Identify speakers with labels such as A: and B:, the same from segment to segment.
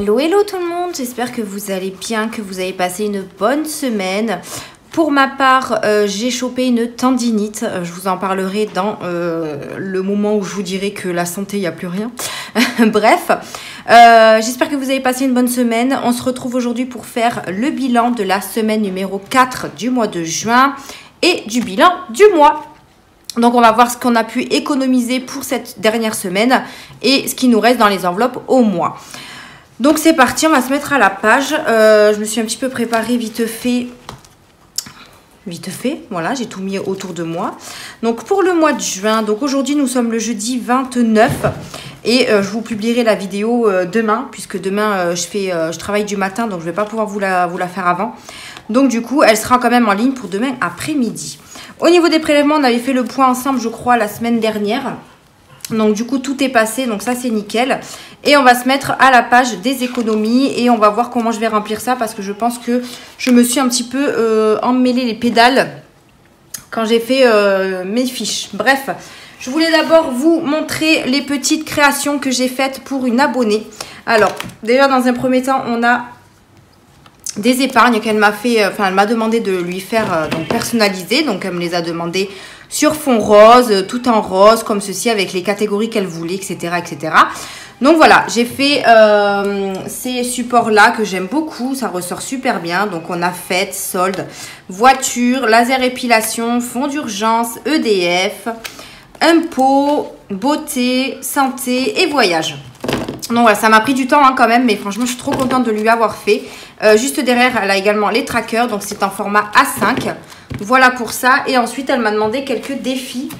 A: Hello, hello tout le monde, j'espère que vous allez bien, que vous avez passé une bonne semaine. Pour ma part, j'ai chopé une tendinite, je vous en parlerai dans le moment où je vous dirai que la santé, il n'y a plus rien. Bref, j'espère que vous avez passé une bonne semaine. On se retrouve aujourd'hui pour faire le bilan de la semaine numéro 4 du mois de juin et du bilan du mois. Donc, on va voir ce qu'on a pu économiser pour cette dernière semaine et ce qui nous reste dans les enveloppes au mois. Donc, c'est parti, on va se mettre à la page. Je me suis un petit peu préparée vite fait. Voilà, j'ai tout mis autour de moi. Donc, pour le mois de juin, donc aujourd'hui, nous sommes le jeudi 29 et je vous publierai la vidéo demain, puisque demain, je travaille du matin, donc je ne vais pas pouvoir vous la faire avant. Donc, du coup, elle sera quand même en ligne pour demain après-midi. Au niveau des prélèvements, on avait fait le point ensemble, je crois, la semaine dernière. Donc, du coup, tout est passé. Donc, ça, c'est nickel. Et on va se mettre à la page des économies. Et on va voir comment je vais remplir ça. Parce que je pense que je me suis un petit peu emmêlé les pédales quand j'ai fait mes fiches. Bref, je voulais d'abord vous montrer les petites créations que j'ai faites pour une abonnée. Alors, déjà, dans un premier temps, on a des épargnes qu'elle m'a fait, elle m'a demandé de lui faire donc personnaliser. Donc, elle me les a demandé sur fond rose, tout en rose, comme ceci, avec les catégories qu'elle voulait, etc., etc. Donc, voilà, j'ai fait ces supports-là que j'aime beaucoup. Ça ressort super bien. Donc, on a fête, solde, voiture, laser épilation, fonds d'urgence, EDF, impôts, beauté, santé et voyage. Donc voilà, ça m'a pris du temps quand même, mais franchement, je suis trop contente de lui avoir fait. Juste derrière, elle a également les trackers, donc c'est en format A5. Voilà pour ça. Et ensuite, elle m'a demandé quelques défis.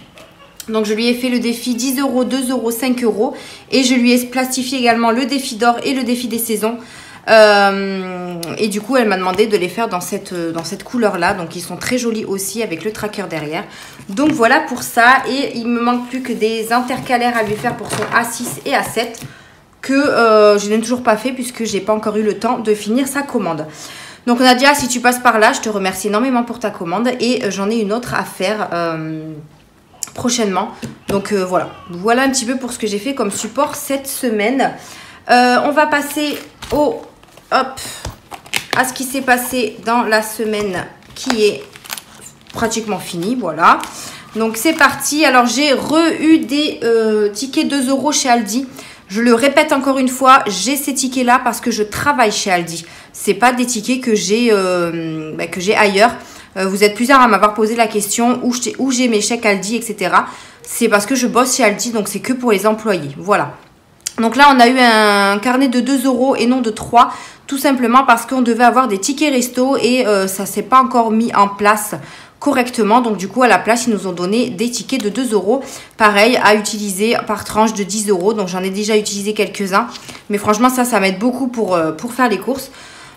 A: Donc, je lui ai fait le défi 10 €, 2 €, 5 €. Et je lui ai plastifié également le défi d'or et le défi des saisons. Et du coup, elle m'a demandé de les faire dans cette couleur-là. Donc, ils sont très jolis aussi avec le tracker derrière. Donc, voilà pour ça. Et il me manque plus que des intercalaires à lui faire pour son A6 et A7. Que je n'ai toujours pas fait puisque j'ai pas encore eu le temps de finir sa commande. Donc Nadia, si tu passes par là, je te remercie énormément pour ta commande et j'en ai une autre à faire prochainement. Donc voilà un petit peu pour ce que j'ai fait comme support cette semaine. On va passer à ce qui s'est passé dans la semaine qui est pratiquement finie. Voilà. Donc c'est parti. Alors j'ai eu des tickets 2 € chez Aldi. Je le répète encore une fois, j'ai ces tickets-là parce que je travaille chez Aldi. C'est pas des tickets que j'ai ailleurs. Vous êtes plusieurs à m'avoir posé la question où j'ai mes chèques Aldi, etc. C'est parce que je bosse chez Aldi, donc c'est que pour les employés. Voilà. Donc là, on a eu un carnet de 2 € et non de 3, tout simplement parce qu'on devait avoir des tickets resto et ça s'est pas encore mis en place correctement. Donc du coup, à la place, ils nous ont donné des tickets de 2 €. Pareil, à utiliser par tranche de 10 €. Donc j'en ai déjà utilisé quelques-uns. Mais franchement, ça m'aide beaucoup pour faire les courses.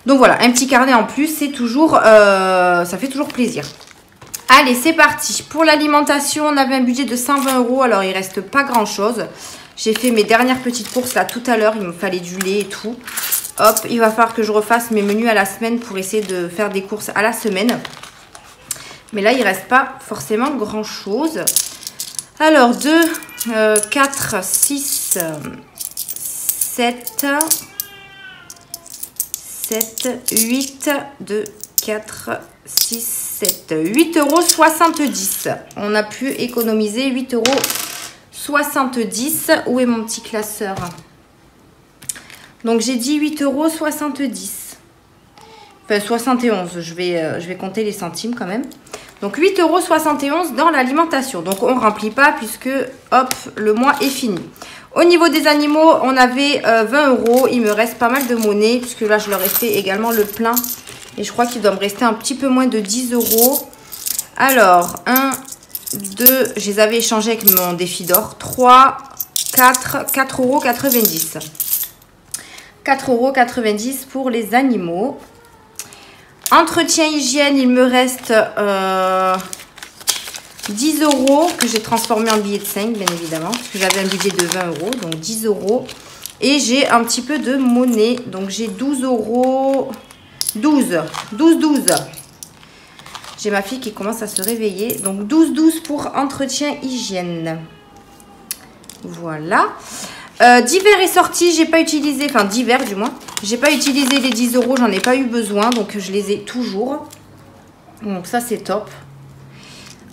A: Donc voilà, un petit carnet en plus, c'est toujours, ça fait toujours plaisir. Allez, c'est parti. Pour l'alimentation, on avait un budget de 120 €. Alors, il reste pas grand-chose. J'ai fait mes dernières petites courses là tout à l'heure. Il me fallait du lait et tout. Hop, il va falloir que je refasse mes menus à la semaine pour essayer de faire des courses à la semaine. Mais là, il ne reste pas forcément grand-chose. Alors, 2, 4, 6, 7, 8, 2, 4, 6, 7, 8,70 €. On a pu économiser 8,70 €. Où est mon petit classeur? Donc, j'ai dit 8,70 €. Enfin, 71, je vais compter les centimes quand même. Donc 8,71 € dans l'alimentation. Donc on ne remplit pas puisque hop, le mois est fini. Au niveau des animaux, on avait 20 €. Il me reste pas mal de monnaie puisque là je leur ai fait également le plein. Et je crois qu'il doit me rester un petit peu moins de 10 €. Alors 1, 2, je les avais échangés avec mon défi d'or. 3, 4, 4,90 €. 4,90 € pour les animaux. Entretien hygiène, il me reste 10 € que j'ai transformé en billet de 5, bien évidemment, parce que j'avais un budget de 20 €, donc 10 €. Et j'ai un petit peu de monnaie, donc j'ai 12 €, 12. J'ai ma fille qui commence à se réveiller, donc 12 pour entretien hygiène. Voilà. Divers est sorti, j'ai pas utilisé, enfin divers du moins. J'ai pas utilisé les 10 €, j'en ai pas eu besoin, donc je les ai toujours. Donc ça, c'est top.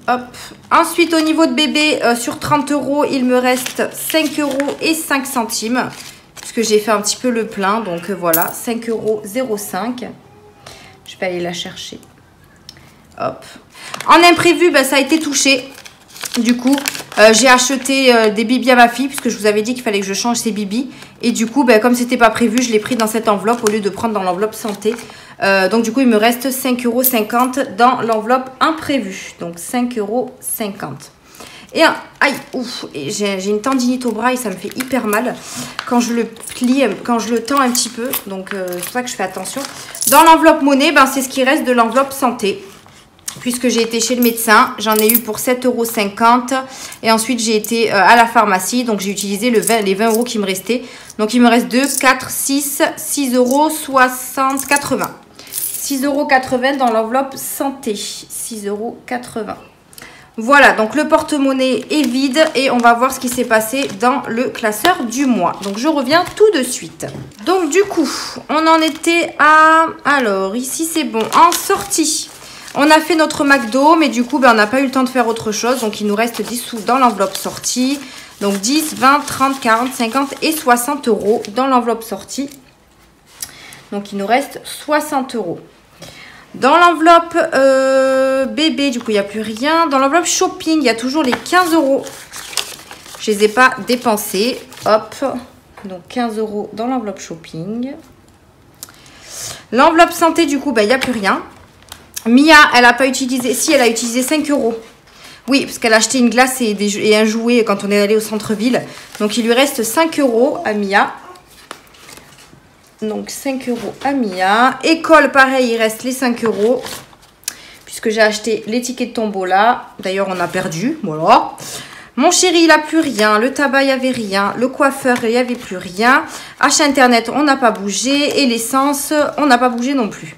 A: Hop. Ensuite, au niveau de bébé, sur 30 €, il me reste 5,05 €. Puisque j'ai fait un petit peu le plein. Donc voilà, 5,05 €. Je vais aller la chercher. Hop. En imprévu, ben, ça a été touché. Du coup, j'ai acheté des bibis à ma fille. Puisque je vous avais dit qu'il fallait que je change ses bibis. Et du coup, ben, comme c'était pas prévu, je l'ai pris dans cette enveloppe au lieu de prendre dans l'enveloppe santé. Donc du coup, il me reste 5,50 € dans l'enveloppe imprévue. Donc 5,50 €. Et aïe, ouf, j'ai une tendinite au bras et ça me fait hyper mal quand je le plie, quand je le tends un petit peu. Donc c'est pour ça que je fais attention. Dans l'enveloppe monnaie, ben, c'est ce qui reste de l'enveloppe santé. Puisque j'ai été chez le médecin, j'en ai eu pour 7,50 €. Et ensuite, j'ai été à la pharmacie. Donc, j'ai utilisé les 20 € qui me restaient. Donc, il me reste 2, 4, 6 €, 80. 6,80 € dans l'enveloppe santé. 6,80 €. Voilà, donc le porte-monnaie est vide. Et on va voir ce qui s'est passé dans le classeur du mois. Donc, je reviens tout de suite. Donc, du coup, on en était à... Alors, ici, c'est bon. En sortie. On a fait notre McDo, mais du coup, ben, on n'a pas eu le temps de faire autre chose. Donc, il nous reste 10 sous dans l'enveloppe sortie. Donc, 10, 20, 30, 40, 50 et 60 € dans l'enveloppe sortie. Donc, il nous reste 60 €. Dans l'enveloppe bébé, du coup, il n'y a plus rien. Dans l'enveloppe shopping, il y a toujours les 15 €. Je ne les ai pas dépensés. Hop. Donc, 15 € dans l'enveloppe shopping. L'enveloppe santé, du coup, ben, il n'y a plus rien. Mia, elle n'a pas utilisé... Si, elle a utilisé 5 €. Oui, parce qu'elle a acheté une glace et un jouet quand on est allé au centre-ville. Donc, il lui reste 5 € à Mia. Donc, 5 € à Mia. École, pareil, il reste les 5 €. Puisque j'ai acheté les tickets de tombola. D'ailleurs, on a perdu. Voilà. Mon chéri, il n'a plus rien. Le tabac, il n'y avait rien. Le coiffeur, il n'y avait plus rien. Achat internet, on n'a pas bougé. Et l'essence, on n'a pas bougé non plus.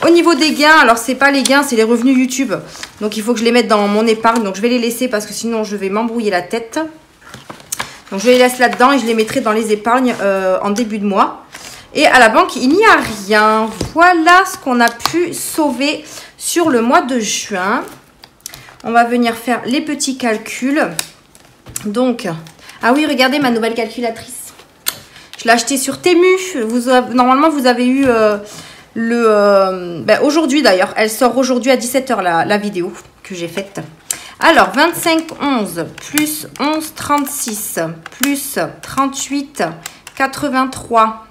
A: Au niveau des gains, alors c'est pas les gains, c'est les revenus YouTube. Donc il faut que je les mette dans mon épargne. Donc je vais les laisser parce que sinon je vais m'embrouiller la tête. Donc je les laisse là-dedans et je les mettrai dans les épargnes en début de mois. Et à la banque, il n'y a rien. Voilà ce qu'on a pu sauver sur le mois de juin. On va venir faire les petits calculs. Donc, ah oui, regardez ma nouvelle calculatrice. Je l'ai achetée sur Temu. Normalement, vous avez eu... aujourd'hui d'ailleurs, elle sort aujourd'hui à 17 h la vidéo que j'ai faite. Alors 25 11 plus 11 36 plus 38 83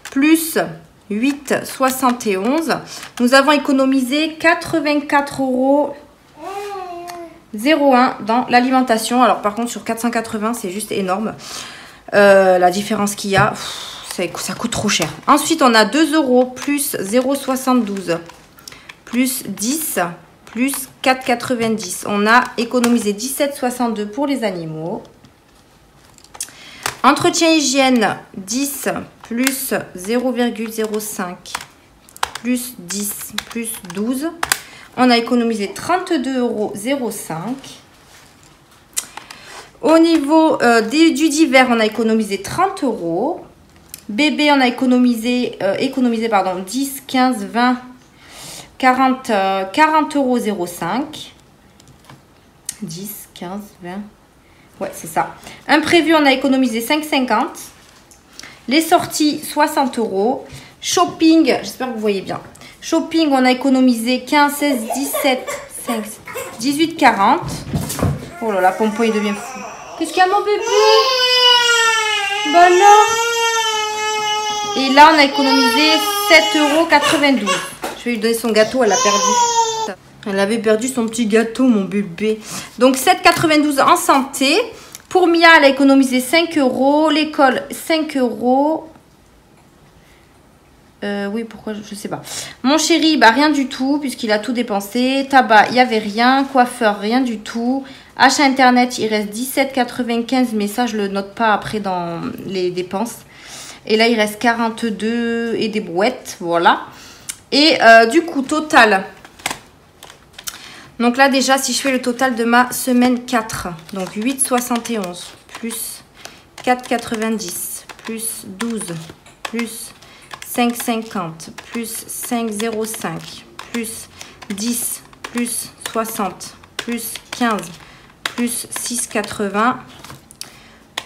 A: plus 8 71. Nous avons économisé 84,01 € dans l'alimentation. Alors par contre sur 480 c'est juste énorme. La différence qu'il y a, ça coûte trop cher. Ensuite, on a 2 € plus 0,72 plus 10 plus 4,90. On a économisé 17,62 pour les animaux. Entretien hygiène, 10 plus 0,05 plus 10 plus 12. On a économisé 32,05 €. Au niveau du divers, on a économisé 30 €. Bébé, on a économisé 10, 15, 20, 40, 40,05 €. 10, 15, 20. Ouais, c'est ça. Imprévu, on a économisé 5,50 €. Les sorties, 60 €. Shopping, j'espère que vous voyez bien. Shopping, on a économisé 15, 16, 17, 5, 18, 40. Oh là là, Pompon, il devient fou. Qu'est-ce qu'il y a, mon bébé? Bah alors. Et là, on a économisé 7,92 €. Je vais lui donner son gâteau, elle l'a perdu. Elle avait perdu son petit gâteau, mon bébé. Donc, 7,92 € en santé. Pour Mia, elle a économisé 5 €. L'école, 5 €. Oui, pourquoi? Je sais pas. Mon chéri, bah rien du tout, puisqu'il a tout dépensé. Tabac, il n'y avait rien. Coiffeur, rien du tout. Achat internet, il reste 17,95 €, mais ça, je le note pas après dans les dépenses. Et là, il reste 42 et des brouettes, voilà. Et du coup, total. Donc là, déjà, si je fais le total de ma semaine 4, donc 8,71 plus 4,90 plus 12 plus 5,50 plus 5,05 plus 10 plus 60 plus 15 plus 6,80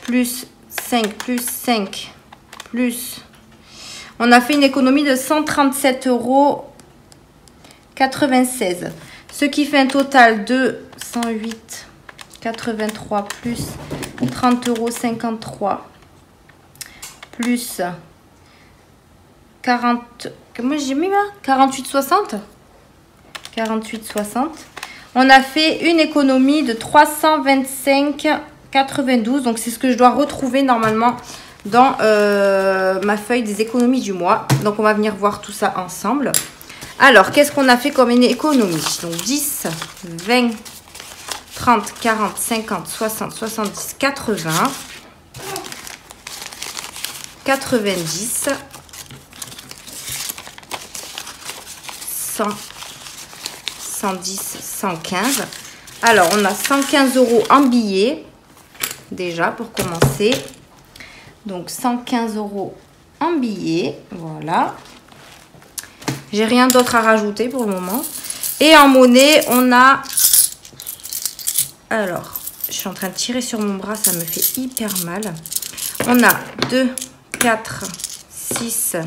A: plus 5 plus 5 plus... On a fait une économie de 137,96 €. Ce qui fait un total de 108,83 plus 30,53 € plus 40... Comment j'ai mis là 48,60 48,60. On a fait une économie de 325,92. Donc, c'est ce que je dois retrouver normalement dans ma feuille des économies du mois. Donc, on va venir voir tout ça ensemble. Alors, qu'est-ce qu'on a fait comme une économie? Donc, 10, 20, 30, 40, 50, 60, 70, 80, 90, 100, 110, 115. Alors, on a 115 € en billets, déjà, pour commencer. Donc, 115 € en billets, voilà. J'ai rien d'autre à rajouter pour le moment. Et en monnaie, on a... Alors, je suis en train de tirer sur mon bras, ça me fait hyper mal. On a 2, 4, 6...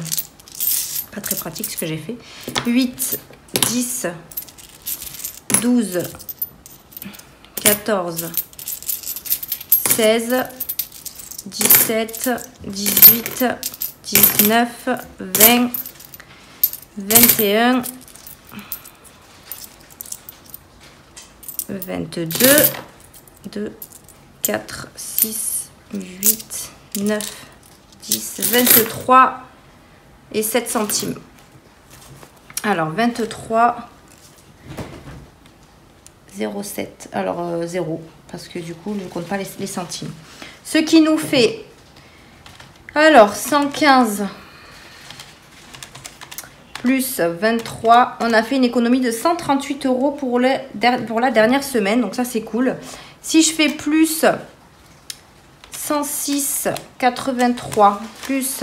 A: Pas très pratique ce que j'ai fait. 8, 10, 12, 14, 16, 17, 18, 19, 20, 21, 22, 2, 4, 6, 8, 9, 10, 23 et 7 centimes. Alors, 23, 0,7. Alors, 0, parce que du coup, je ne compte pas les centimes. Ce qui nous fait, alors, 115 plus 23. On a fait une économie de 138 € pour la dernière semaine. Donc, ça, c'est cool. Si je fais plus 106,83 plus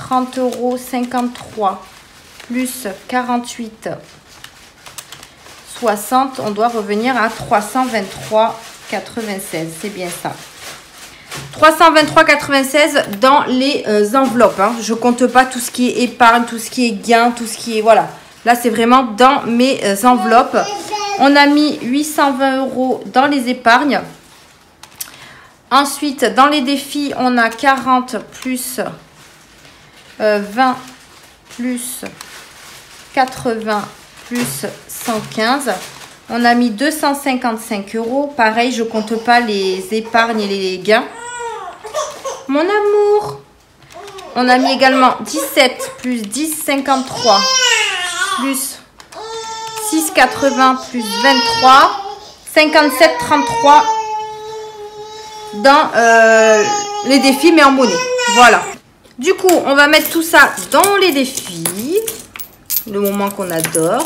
A: 30,53 € plus 48,60, on doit revenir à 323,96. C'est bien ça. 323,96 dans les enveloppes. Hein. Je compte pas tout ce qui est épargne, tout ce qui est gain, tout ce qui est... Voilà. Là, c'est vraiment dans mes enveloppes. On a mis 820 € dans les épargnes. Ensuite, dans les défis, on a 40 plus 20 plus 80 plus 115. On a mis 255 €. Pareil, je compte pas les épargnes et les gains. Mon amour. On a mis également 17 plus 10,53 plus 6,80 plus 23. 57,33 dans les défis, mais en monnaie. Voilà. Du coup, on va mettre tout ça dans les défis. Le moment qu'on adore.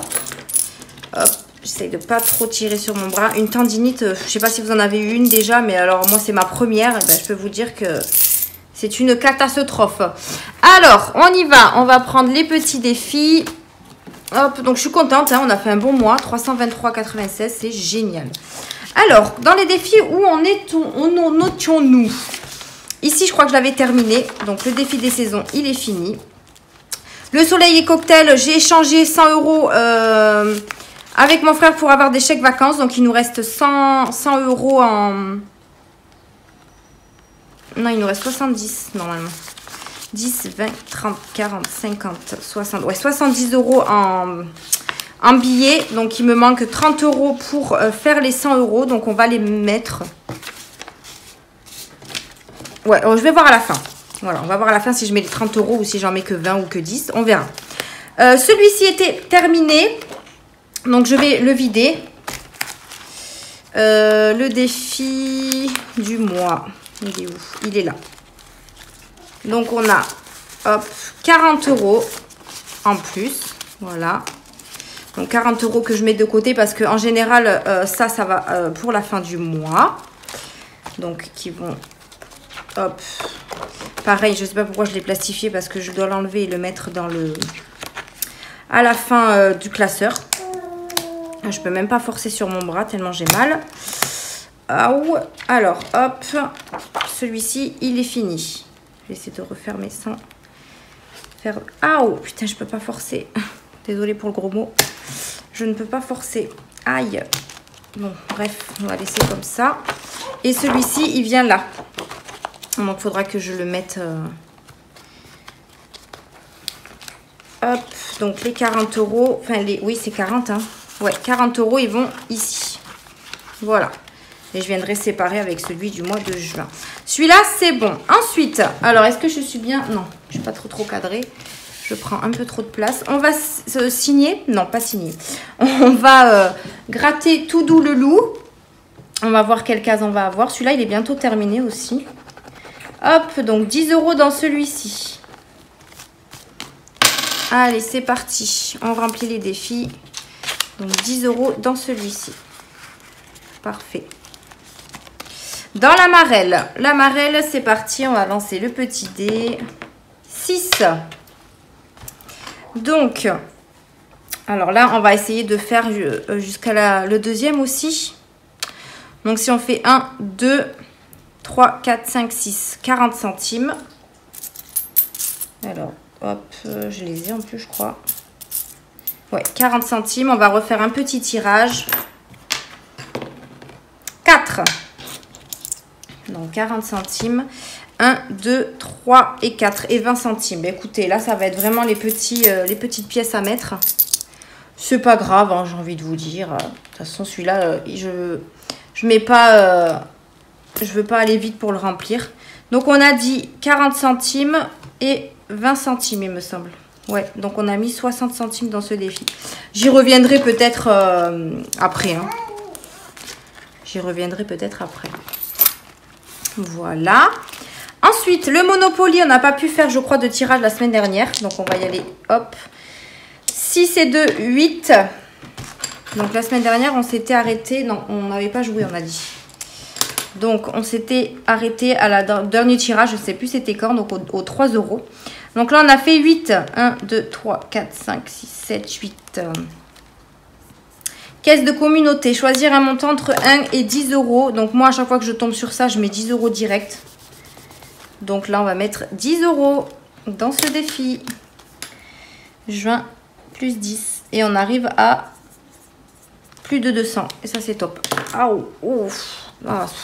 A: Hop. J'essaie de pas trop tirer sur mon bras. Une tendinite, je sais pas si vous en avez eu une déjà, mais alors moi c'est ma première. Et ben, je peux vous dire que c'est une catastrophe. Alors, on y va. On va prendre les petits défis. Hop, donc je suis contente. Hein, on a fait un bon mois. 323,96, c'est génial. Alors, dans les défis, où en étions-nous? Ici, je crois que je l'avais terminé. Donc, le défi des saisons, il est fini. Le soleil et cocktail, j'ai échangé 100 € avec mon frère pour avoir des chèques vacances. Donc, il nous reste 100 € en... Non, il nous reste 70 normalement. 10, 20, 30, 40, 50, 60... Ouais, 70 € en billets. Donc, il me manque 30 € pour faire les 100 €. Donc, on va les mettre... Ouais, je vais voir à la fin. Voilà, on va voir à la fin si je mets les 30 € ou si j'en mets que 20 ou que 10. On verra. Celui-ci était terminé. Donc, je vais le vider. Le défi du mois. Il est où? Il est là. Donc, on a hop, 40 € en plus. Voilà. Donc, 40 € que je mets de côté parce qu'en général, ça va pour la fin du mois. Donc, qui vont Hop. Pareil, je sais pas pourquoi je l'ai plastifié parce que je dois l'enlever et le mettre dans le... à la fin du classeur. Je peux même pas forcer sur mon bras tellement j'ai mal. Alors, hop. Celui-ci, il est fini. Je vais essayer de refermer sans faire... Putain, je peux pas forcer. Désolée pour le gros mot. Je ne peux pas forcer. Aïe. Bon, bref, on va laisser comme ça. Et celui-ci, il vient là. Donc, il faudra que je le mette... Hop. Donc, les 40 €. Enfin, oui, c'est 40, hein. Ouais, 40 €, ils vont ici. Voilà. Et je viendrai séparer avec celui du mois de juin. Celui-là, c'est bon. Ensuite, alors, est-ce que je suis bien... Non, je ne suis pas trop cadrée. Je prends un peu trop de place. On va signer. Non, pas signer. On va gratter tout doux le loup. On va voir quelle case on va avoir. Celui-là, il est bientôt terminé aussi. Hop, donc 10 € dans celui-ci. Allez, c'est parti. On remplit les défis. Donc 10 € dans celui-ci. Parfait. Dans la marelle. La marelle, c'est parti. On va lancer le petit dé. 6. Donc, alors là, on va essayer de faire jusqu'à le deuxième aussi. Donc, si on fait 1, 2, 3, 4, 5, 6, 40 centimes. Alors, hop, je les ai en plus, je crois. Ouais, 40 centimes. On va refaire un petit tirage. 4. Donc, 40 centimes. 1, 2, 3 et 4 et 20 centimes. Écoutez, là, ça va être vraiment les petites pièces à mettre. C'est pas grave, hein, j'ai envie de vous dire. De toute façon, celui-là, je mets pas... je veux pas aller vite pour le remplir. Donc, on a dit 40 centimes et 20 centimes, il me semble. Ouais, donc on a mis 60 centimes dans ce défi. J'y reviendrai peut-être après. Hein. J'y reviendrai peut-être après. Voilà. Ensuite, le Monopoly, on n'a pas pu faire, je crois, de tirage la semaine dernière. Donc, on va y aller. Hop. 6 et 2, 8. Donc, la semaine dernière, on s'était arrêté. Non, on n'avait pas joué, on a dit. Donc, on s'était arrêté à la dernier tirage. Je ne sais plus c'était quand. Donc, aux 3 €. Donc, là, on a fait 8. 1, 2, 3, 4, 5, 6, 7, 8. Caisse de communauté. Choisir un montant entre 1 et 10 €. Donc, moi, à chaque fois que je tombe sur ça, je mets 10 € direct. Donc là, on va mettre 10 € dans ce défi. Juin plus 10. Et on arrive à plus de 200. Et ça, c'est top.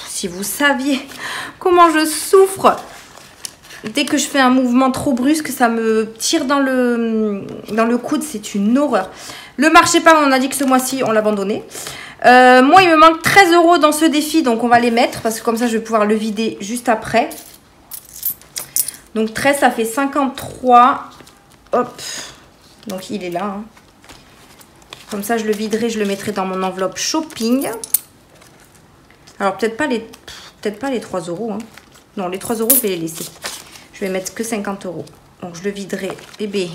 A: Si vous saviez comment je souffre. Dès que je fais un mouvement trop brusque, ça me tire dans le coude. C'est une horreur. Le marché pas, on a dit que ce mois-ci, on l'abandonnait. Moi, il me manque 13 € dans ce défi. Donc, on va les mettre. Parce que comme ça, je vais pouvoir le vider juste après. Donc 13, ça fait 53. Hop. Donc il est là. Hein. Comme ça, je le viderai, je le mettrai dans mon enveloppe shopping. Alors peut-être pas les 3 €. Hein. Non, les 3 €, je vais les laisser. Je vais mettre que 50 €. Donc je le viderai, bébé.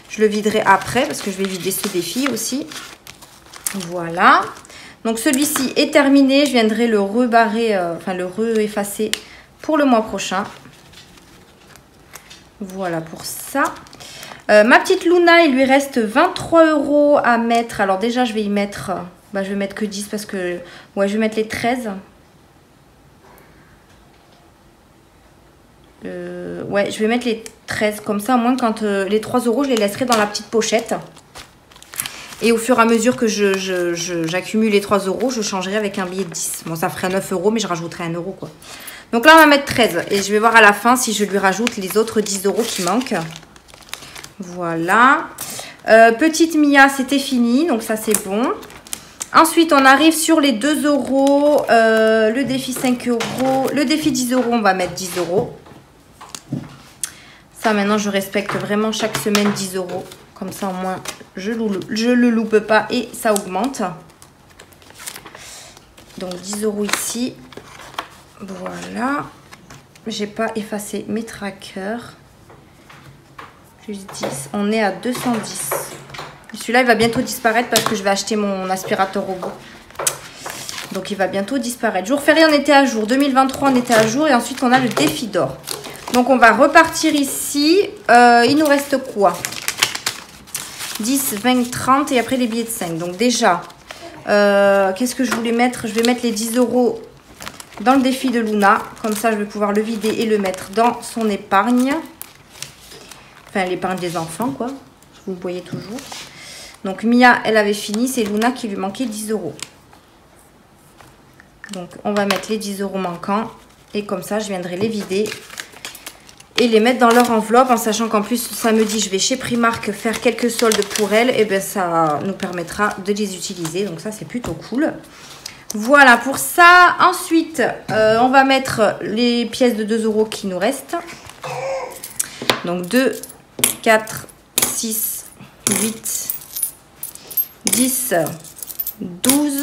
A: Je le viderai après parce que je vais vider ce défi aussi. Voilà. Donc celui-ci est terminé. Je viendrai le rebarrer, enfin le re-effacer pour le mois prochain. Voilà pour ça. Ma petite Luna, il lui reste 23 € à mettre. Alors déjà, je vais y mettre... je vais mettre que 10 parce que... Ouais, je vais mettre les 13. Ouais, je vais mettre les 13. Comme ça, au moins, quand les 3 €, je les laisserai dans la petite pochette. Et au fur et à mesure que j'accumule les 3 €, je changerai avec un billet de 10. Bon, ça ferait 9 €, mais je rajouterai 1 €, quoi. Donc là, on va mettre 13. Et je vais voir à la fin si je lui rajoute les autres 10 € qui manquent. Voilà. Petite Mia, c'était fini. Donc ça, c'est bon. Ensuite, on arrive sur les 2 €. Le défi 5 €. Le défi 10 €, on va mettre 10 €. Ça, maintenant, je respecte vraiment chaque semaine 10 €. Comme ça, au moins, je le loupe pas et ça augmente. Donc, 10 € ici. Voilà. J'ai pas effacé mes trackers. Plus 10. On est à 210. Celui-là, il va bientôt disparaître parce que je vais acheter mon aspirateur robot. Donc il va bientôt disparaître. Jour férié, on était à jour. 2023, on était à jour. Et ensuite, on a le défi d'or. Donc on va repartir ici. Il nous reste quoi? 10, 20, 30 et après les billets de 5. Donc déjà, qu'est-ce que je voulais mettre? Je vais mettre les 10 € dans le défi de Luna. Comme ça, je vais pouvoir le vider et le mettre dans son épargne. Enfin, l'épargne des enfants, quoi. Vous voyez toujours. Donc, Mia, elle avait fini. C'est Luna qui lui manquait 10 €. Donc, on va mettre les 10 € manquants. Et comme ça, je viendrai les vider et les mettre dans leur enveloppe. En sachant qu'en plus, samedi, je vais chez Primark faire quelques soldes pour elle. Et bien, ça nous permettra de les utiliser. Donc, ça, c'est plutôt cool. Voilà pour ça. Ensuite, on va mettre les pièces de 2 € qui nous restent. Donc 2, 4, 6, 8, 10, 12.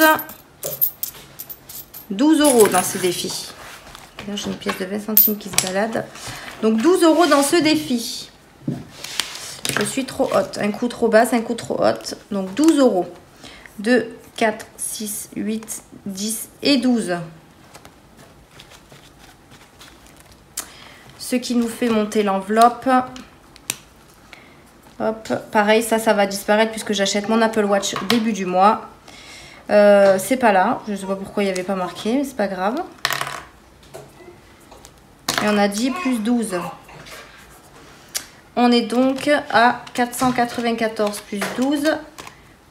A: 12 € dans ce défi. Là, j'ai une pièce de 20 centimes qui se balade. Donc 12 € dans ce défi. Je suis trop haute. Un coup trop basse, un coup trop haute. Donc 12 €. 2, 4, 6, 8, 10 et 12. Ce qui nous fait monter l'enveloppe. Hop, pareil, ça va disparaître puisque j'achète mon Apple Watch début du mois. C'est pas là. Je ne sais pas pourquoi il n'y avait pas marqué, mais c'est pas grave. Et on a dit plus 12. On est donc à 494 plus 12.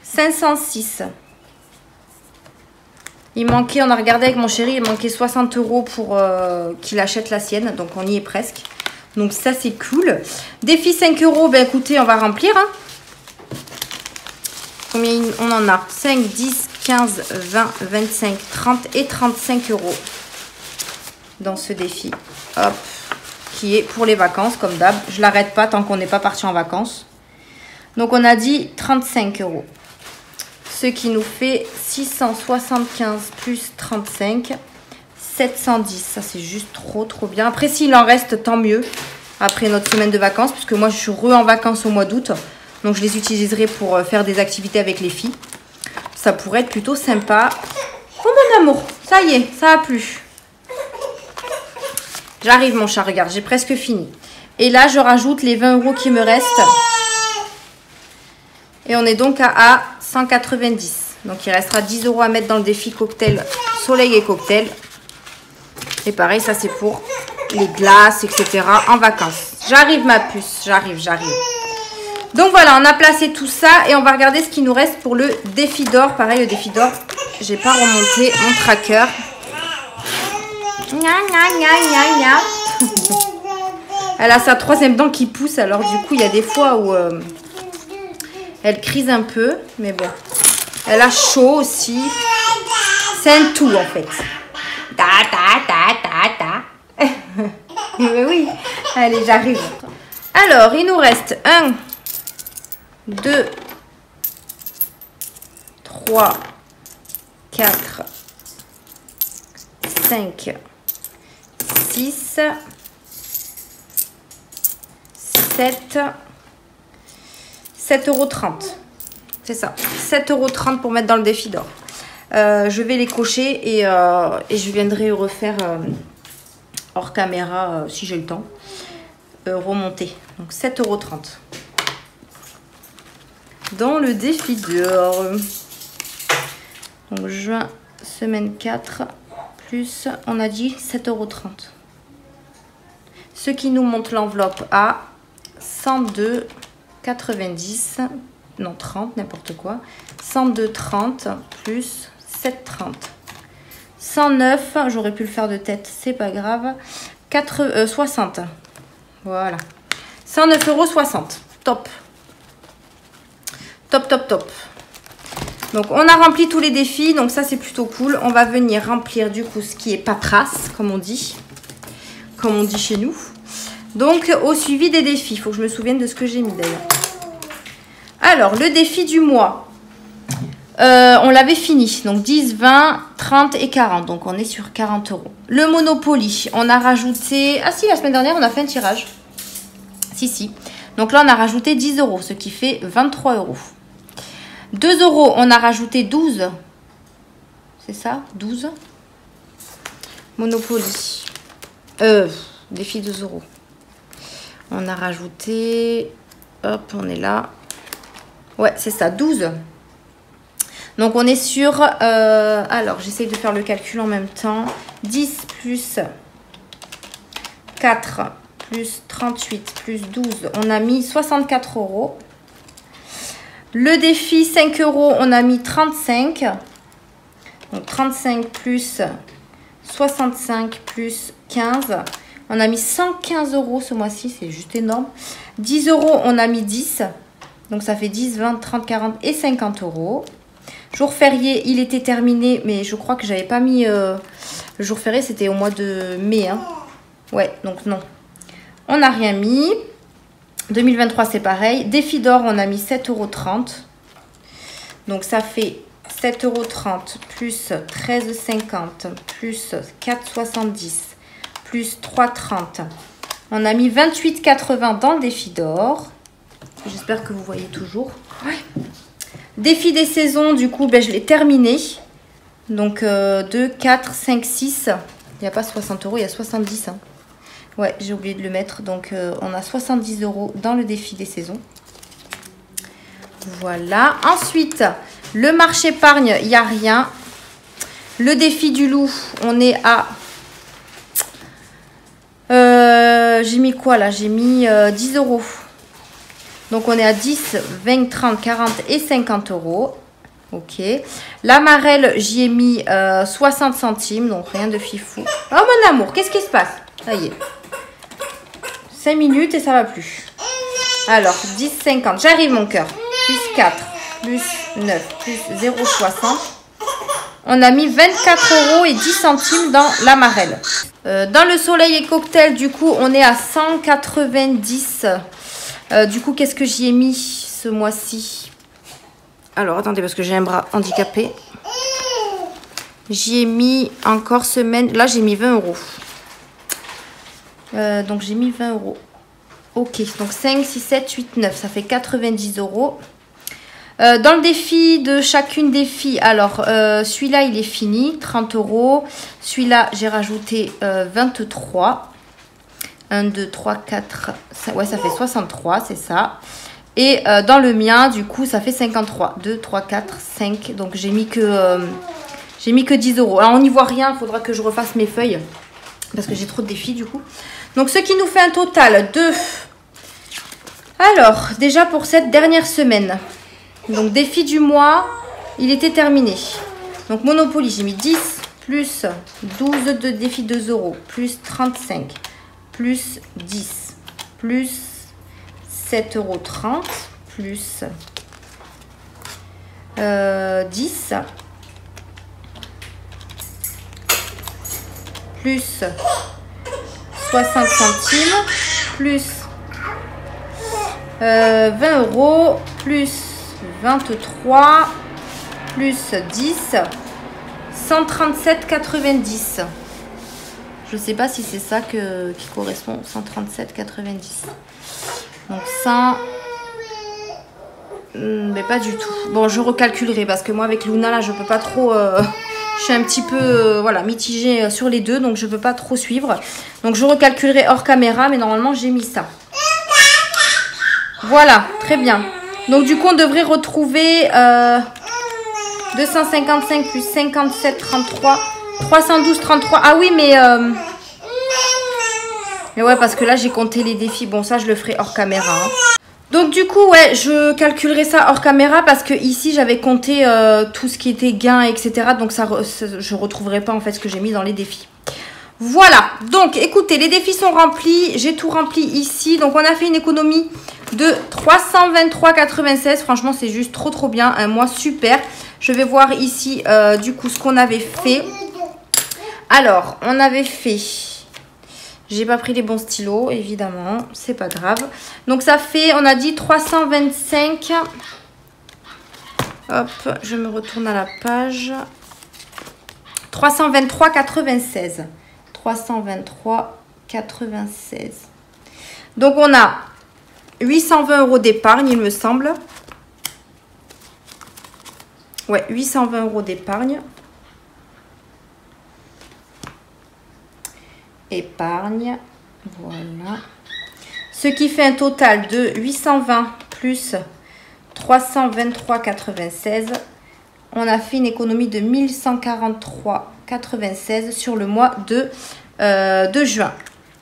A: 506. Il manquait, on a regardé avec mon chéri, il manquait 60 € pour qu'il achète la sienne. Donc on y est presque. Donc ça c'est cool. Défi 5 €, ben écoutez, on va remplir. Hein. Combien on en a? 5, 10, 15, 20, 25, 30 et 35 € dans ce défi. Hop, qui est pour les vacances comme d'hab. Je l'arrête pas tant qu'on n'est pas parti en vacances. Donc on a dit 35 €. Ce qui nous fait 675 plus 35, 710. Ça, c'est juste trop bien. Après, s'il en reste, tant mieux. Après notre semaine de vacances, puisque moi, je suis en vacances au mois d'août. Donc, je les utiliserai pour faire des activités avec les filles. Ça pourrait être plutôt sympa. Oh, mon amour, ça y est, ça a plu. J'arrive, mon chat, regarde, j'ai presque fini. Et là, je rajoute les 20 € qui me restent. Et on est donc à 190. Donc, il restera 10 € à mettre dans le défi cocktail, soleil et cocktail. Et pareil, ça, c'est pour les glaces, etc. en vacances. J'arrive, ma puce. J'arrive. Donc, voilà, on a placé tout ça. Et on va regarder ce qui nous reste pour le défi d'or. Pareil, le défi d'or, j'ai pas remonté mon tracker. Elle a sa 3e dent qui pousse. Alors, du coup, il y a des fois où... elle crise un peu, mais bon. Elle a chaud aussi. C'est un tout, en fait. Mais oui. Allez, j'arrive. Alors, il nous reste 1, 2, 3, 4, 5, 6, 7... 7,30 €. C'est ça. 7,30 € pour mettre dans le défi d'or. Je vais les cocher et je viendrai refaire hors caméra si j'ai le temps. Remonter. Donc 7,30 €. Dans le défi d'or. Donc juin, semaine 4. Plus, on a dit 7,30 €. Ce qui nous monte l'enveloppe à 102,90 €. Non, 30, n'importe quoi. 102,30 plus 7,30. 109, j'aurais pu le faire de tête, c'est pas grave. 60. Voilà. 109,60 €. Top. Top. Donc, on a rempli tous les défis. Donc, ça, c'est plutôt cool. On va venir remplir, du coup, ce qui est paperasse, comme on dit. Comme on dit chez nous. Donc, au suivi des défis. Il faut que je me souvienne de ce que j'ai mis, d'ailleurs. Alors, le défi du mois. On l'avait fini. Donc, 10, 20, 30 et 40. Donc, on est sur 40 €. Le Monopoly, on a rajouté... Ah si, la semaine dernière, on a fait un tirage. Si. Donc là, on a rajouté 10 €, ce qui fait 23 €. 2 €, on a rajouté 12. C'est ça? 12. Monopoly. Défi 2 euros. On a rajouté... Hop, on est là. Ouais, c'est ça, 12. Donc, on est sur... alors, j'essaye de faire le calcul en même temps. 10 plus 4 plus 38 plus 12. On a mis 64 euros. Le défi 5 euros, on a mis 35. Donc, 35 plus 65 plus 15. On a mis 115 euros ce mois-ci, c'est juste énorme. 10 euros, on a mis 10. Donc, ça fait 10, 20, 30, 40 et 50 euros. Jour férié, il était terminé, mais je crois que j'avais pas mis... le jour férié, c'était au mois de mai. Hein. Ouais, donc non. On n'a rien mis. 2023, c'est pareil. Défi d'or, on a mis 7,30 euros. Donc, ça fait 7,30 euros plus 13,50 plus 4,70 plus 3,30. On a mis 28,80 dans le défi d'or. J'espère que vous voyez toujours. Ouais. Défi des saisons, du coup, ben, je l'ai terminé. Donc, 2, 4, 5, 6. Il n'y a pas 60 euros, il y a 70. Hein. Ouais, j'ai oublié de le mettre. Donc, on a 70 euros dans le défi des saisons. Voilà. Ensuite, le marché épargne, il n'y a rien. Le défi du loup, on est à... j'ai mis quoi là? J'ai mis 10 euros. Donc, on est à 10, 20, 30, 40 et 50 euros. Ok. La marelle, j'y ai mis 60 centimes. Donc, rien de fifou. Oh, mon amour, qu'est-ce qui se passe? Ça y est. 5 minutes et ça va plus. Alors, 10, 50. J'arrive, mon cœur. Plus 4, plus 9, plus 0,60. On a mis 24 euros et 10 centimes dans la marelle. Dans le soleil et cocktail, du coup, on est à 190. Du coup, qu'est-ce que j'y ai mis ce mois-ci? Alors, attendez, parce que j'ai un bras handicapé. J'y ai mis encore semaine... Là, j'ai mis 20 euros. Donc, j'ai mis 20 euros. Ok, donc 5, 6, 7, 8, 9. Ça fait 90 euros. Dans le défi de chacune des filles, alors, celui-là, il est fini. 30 euros. Celui-là, j'ai rajouté 23. 1, 2, 3, 4, 5, ouais, ça fait 63, c'est ça. Et dans le mien, du coup, ça fait 53. 2, 3, 4, 5. Donc, j'ai mis que 10 euros. Alors, on n'y voit rien. Il faudra que je refasse mes feuilles. Parce que j'ai trop de défis, du coup. Donc, ce qui nous fait un total de... Alors, déjà pour cette dernière semaine. Donc, défi du mois, il était terminé. Donc, Monopoly, j'ai mis 10 plus 12 de défi 2 euros. Plus 35. Plus 10. Plus 7,30 euros. Plus 10. Plus 60 centimes. Plus 20 euros. Plus 23. Plus 10. 137,90. Je ne sais pas si c'est ça qui correspond. 137,90. Donc 100... mais pas du tout. Bon, je recalculerai parce que moi avec Luna là je peux pas trop... je suis un petit peu voilà, mitigée sur les deux. Donc je peux pas trop suivre. Donc je recalculerai hors caméra. Mais normalement j'ai mis ça. Voilà, très bien. Donc du coup on devrait retrouver 255 plus 57, 33... 312, 33. Ah oui, mais ouais, parce que là, j'ai compté les défis. Bon, ça, je le ferai hors caméra. Hein. Donc, du coup, ouais, je calculerai ça hors caméra parce que ici, j'avais compté tout ce qui était gain, etc. Donc, je ne retrouverai pas, en fait, ce que j'ai mis dans les défis. Voilà. Donc, écoutez, les défis sont remplis. J'ai tout rempli ici. Donc, on a fait une économie de 323,96. Franchement, c'est juste trop, trop bien. Un mois super. Je vais voir ici, du coup, ce qu'on avait fait. Alors, on avait fait... J'ai pas pris les bons stylos, évidemment. C'est pas grave. Donc, ça fait, on a dit 325. Hop, je me retourne à la page. 323,96. 323,96. Donc, on a 820 euros d'épargne, il me semble. Ouais, 820 euros d'épargne. épargne. Voilà. Ce qui fait un total de 820 plus 323,96. On a fait une économie de 1143,96 sur le mois de juin.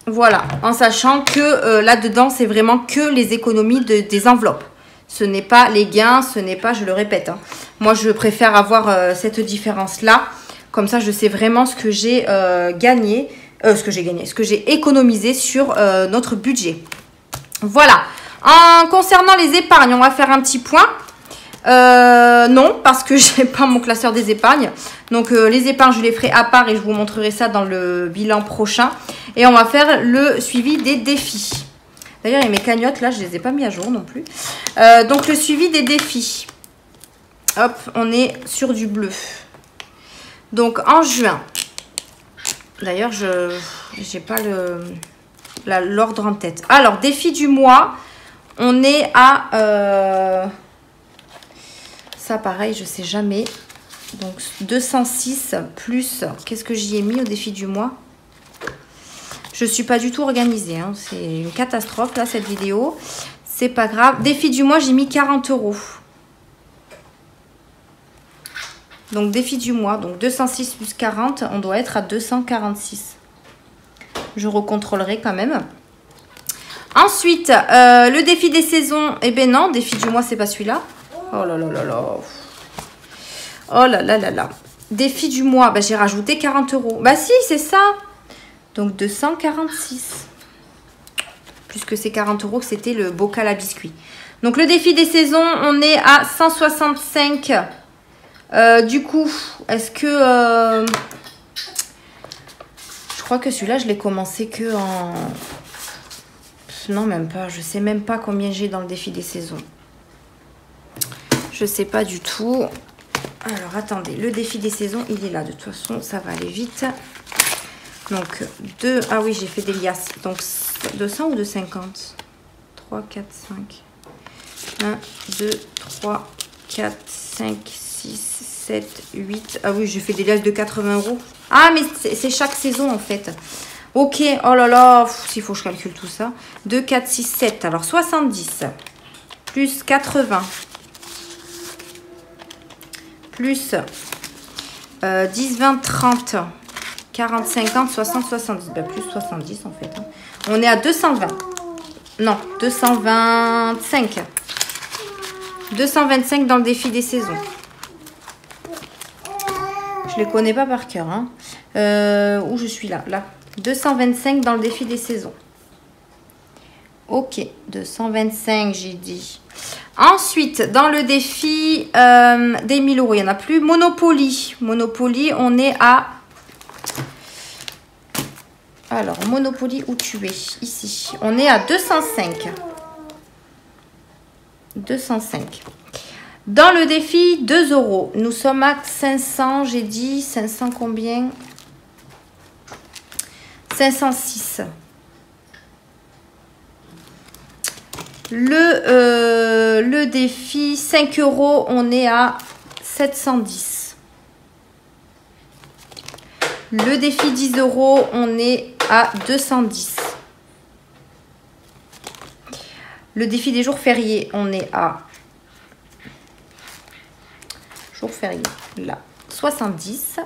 A: Voilà, en sachant que là-dedans, c'est vraiment que les économies des enveloppes. Ce n'est pas les gains, ce n'est pas, je le répète, hein. Moi, je préfère avoir cette différence-là. Comme ça, je sais vraiment ce que j'ai gagné, ce que j'ai économisé sur notre budget. Voilà. En concernant les épargnes, on va faire un petit point. Non, parce que je n'ai pas mon classeur des épargnes. Donc, les épargnes, je les ferai à part et je vous montrerai ça dans le bilan prochain. Et on va faire le suivi des défis. D'ailleurs, il y a mes cagnottes, là, je ne les ai pas mis à jour non plus. Donc, le suivi des défis. Hop, on est sur du bleu. Donc, en juin. D'ailleurs, je n'ai pas l'ordre en tête. Alors, défi du mois. On est à... ça, pareil, je ne sais jamais. Donc, 206 plus... Qu'est-ce que j'y ai mis au défi du mois? Je ne suis pas du tout organisée. Hein. C'est une catastrophe, là, cette vidéo. C'est pas grave. Défi du mois, j'ai mis 40 €. Donc, défi du mois. Donc, 206 plus 40, on doit être à 246. Je recontrôlerai quand même. Ensuite, le défi des saisons. Eh bien non, défi du mois, c'est pas celui-là. Oh là là là là. Oh là là là là. Défi du mois, bah, j'ai rajouté 40 €. Bah si, c'est ça. Donc 246. Puisque c'est 40 € que c'était le bocal à biscuits. Donc le défi des saisons, on est à 165. Du coup, est-ce que... je crois que celui-là, je l'ai commencé que en... Non, même pas. Je sais même pas combien j'ai dans le défi des saisons. Je sais pas du tout. Alors, attendez. Le défi des saisons, il est là. De toute façon, ça va aller vite. Donc, 2... Ah oui, j'ai fait des liasses. Donc, 200 ou 250 3, 4, 5. 1, 2, 3, 4, 5, 6, 7, 8. Ah oui, j'ai fait des liasses de 80 €. Ah, mais c'est chaque saison, en fait. Ok, oh là là, s'il faut que je calcule tout ça. 2, 4, 6, 7. Alors, 70. Plus 80. Plus 10, 20, 30. 40, 50, 60, 70. Ben, plus 70 en fait. Hein. On est à 220. Non, 225. 225 dans le défi des saisons. Je les connais pas par cœur. Hein. Où je suis là. 225 dans le défi des saisons. Ok, 225 j'ai dit. Ensuite, dans le défi des 1000 €, il n'y en a plus. Monopoly. Monopoly, on est à... Alors, Monopoly, où tu es? Ici. On est à 205. 205. Dans le défi, 2 €. Nous sommes à 500, j'ai dit. 500 combien? 506. Le défi 5 €, on est à 710. Le défi 10 €, on est à 210. Le défi des jours fériés, on est à jours fériés, là, 70.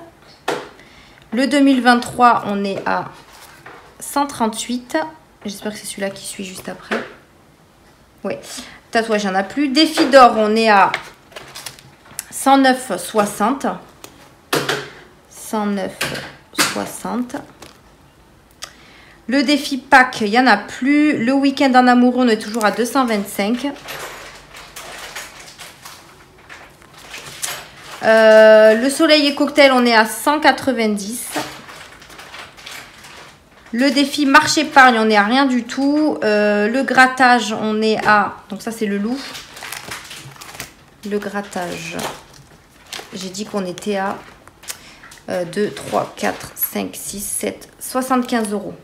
A: Le 2023, on est à 138. J'espère que c'est celui-là qui suit juste après. Oui, tatouage, il n'y en a plus. Défi d'or, on est à 109,60. 109,60. Le défi Pâques, il n'y en a plus. Le week-end en amoureux, on est toujours à 225. Le soleil et cocktail, on est à 190. Le défi marche épargne, on est à rien du tout. Le grattage, on est à... Donc ça, c'est le loup. Le grattage. J'ai dit qu'on était à 2, 3, 4, 5, 6, 7, 75 €.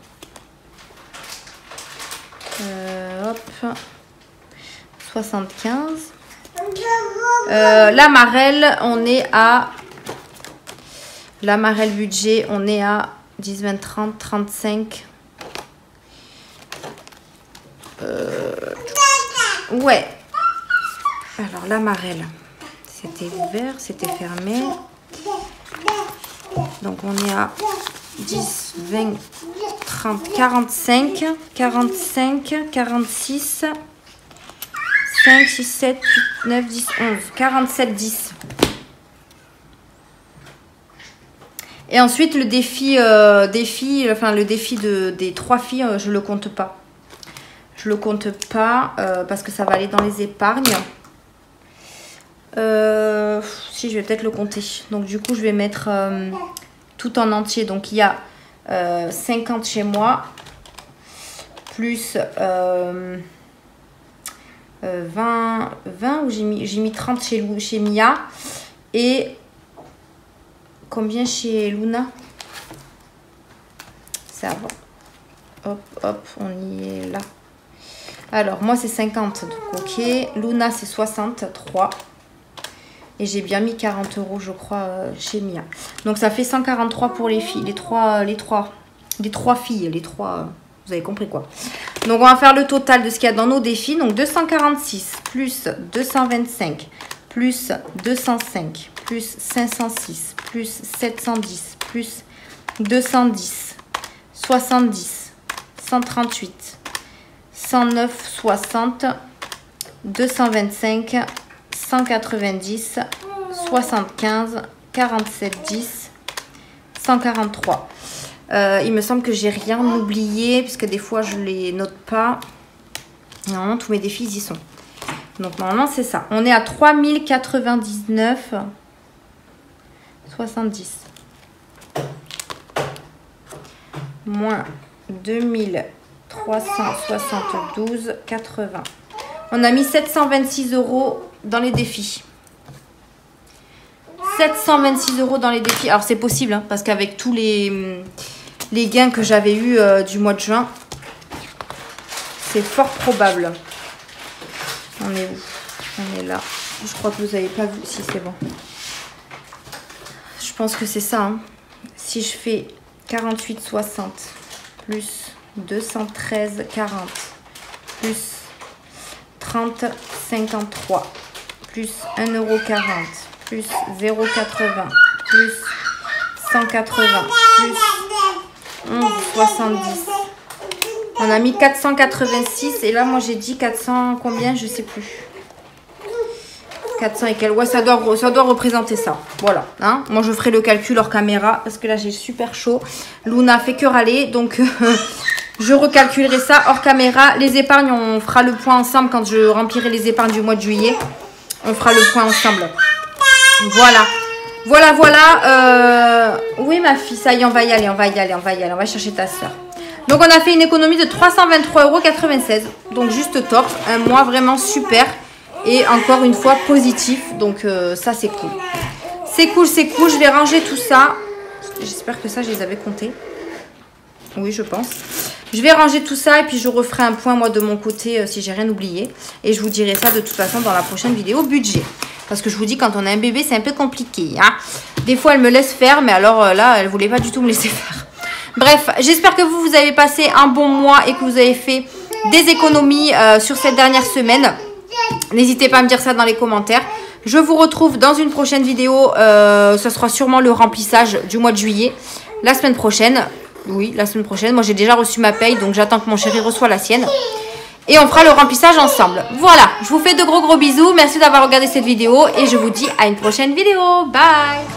A: Hop. 75. La marelle, on est à... La marelle budget, on est à 10, 20, 30, 35. Ouais. Alors, la marelle. C'était ouvert, c'était fermé. Donc, on est à 10, 20, 30, 45, 45, 46, 5, 6, 7, 8, 9, 10, 11, 47, 10. Et ensuite, le défi, le défi des 3 filles, je le compte pas. Je le compte pas parce que ça va aller dans les épargnes. Si, je vais peut-être le compter. Donc, du coup, je vais mettre tout en entier. Donc, il y a 50 chez moi, plus 20 où j'ai mis 30 chez Mia. Et combien chez Luna? Ça va. Hop, hop, on y est là. Alors, moi, c'est 50. Donc, ok. Luna, c'est 63. Et j'ai bien mis 40 € je crois, chez Mia. Donc, ça fait 143 pour les filles. Les trois filles. Vous avez compris quoi. Donc, on va faire le total de ce qu'il y a dans nos défis. Donc, 246 plus 225 plus 205 plus 506 plus 710 plus 210 70 138 109 60 225 190 75 47 10 143. Il me semble que j'ai rien oublié puisque des fois je les note pas. Normalement tous mes défis ils y sont. Donc normalement c'est ça. On est à 3099 70 moins 2372 80. On a mis 726 € dans les défis. 726 € dans les défis. Alors c'est possible hein, parce qu'avec tous les gains que j'avais eu du mois de juin, c'est fort probable. On est où? On est là. Je crois que vous n'avez pas vu. Si, c'est bon. Je pense que c'est ça. Hein. Si je fais 48,60 plus 213,40 plus 30,53 plus 1,40 € plus 0,80 plus 180 plus 11,70. On a mis 486 et là moi j'ai dit 400 combien je sais plus. 400 et quelques. Ouais, ça doit représenter ça. Voilà. Hein. Moi je ferai le calcul hors caméra parce que là j'ai super chaud. Luna fait que râler donc je recalculerai ça hors caméra. Les épargnes, on fera le point ensemble quand je remplirai les épargnes du mois de juillet. On fera le point ensemble. Voilà. Voilà. Oui ma fille, ça y est, on va y aller. On va chercher ta soeur. Donc, on a fait une économie de 323,96 €. Donc, juste top. Un mois vraiment super. Et encore une fois, positif. Donc, ça, c'est cool. C'est cool. Je vais ranger tout ça. J'espère que ça, je les avais comptés. Oui, je pense. Je vais ranger tout ça et puis je referai un point, moi, de mon côté, si j'ai rien oublié. Et je vous dirai ça, de toute façon, dans la prochaine vidéo budget. Parce que je vous dis, quand on a un bébé, c'est un peu compliqué. Hein. Des fois, elle me laisse faire. Mais alors, là, elle ne voulait pas du tout me laisser faire. Bref, j'espère que vous avez passé un bon mois et que vous avez fait des économies sur cette dernière semaine. N'hésitez pas à me dire ça dans les commentaires. Je vous retrouve dans une prochaine vidéo. Ce sera sûrement le remplissage du mois de juillet. La semaine prochaine. Oui, la semaine prochaine. Moi, j'ai déjà reçu ma paye, donc j'attends que mon chéri reçoive la sienne. Et on fera le remplissage ensemble. Voilà, je vous fais de gros bisous. Merci d'avoir regardé cette vidéo et je vous dis à une prochaine vidéo. Bye!